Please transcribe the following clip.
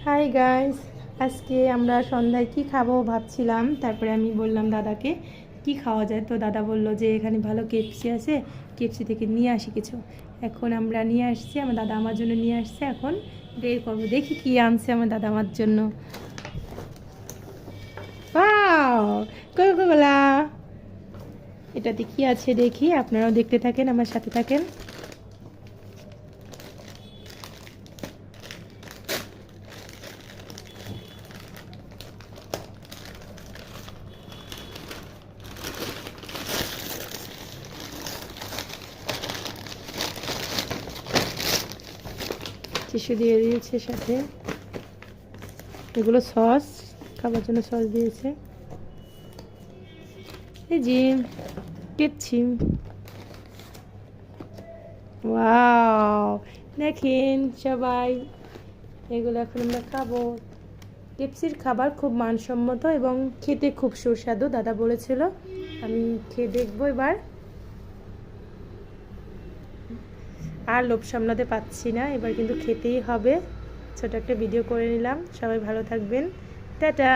Hi guys, আজকে আমরা সন্ধ্যায় কি খাবো ভাবছিলাম। তারপরে আমি বললাম দাদাকে কি খাওয়া যায়, তো দাদা বলল যে এখানে ভালো কেএফসি আছে, কেএফসি থেকে নিয়ে আসি কিছু। এখন আমরা নিয়ে আসছি, আমার দাদা আমার জন্য নিয়ে আসছে। এখন বের করবো, দেখি কি আনছে আমার দাদা আমার জন্য। Wow, Coca Cola. এটাতে কি আছে দেখি, আপনারাও দেখতে থাকেন, আমার সাথে থাকেন। টিস্যু দিয়ে দিয়েছে সাথে, এগুলো সস, খাবার জন্য সস দিয়েছে। এই যে পেপসি, ওয়াও, দেখেন সবাই, এগুলো এখন আমরা খাবো। পেপসির খাবার খুব মানসম্মত এবং খেতে খুব সুস্বাদু, দাদা বলেছিল। আমি খেয়ে দেখবো এবার। আর লোভ সামলাতে পারছি না, এবার কিন্তু খেতেই হবে। ছোট একটা ভিডিও করে নিলাম। সবাই ভালো থাকবেন, টাটা।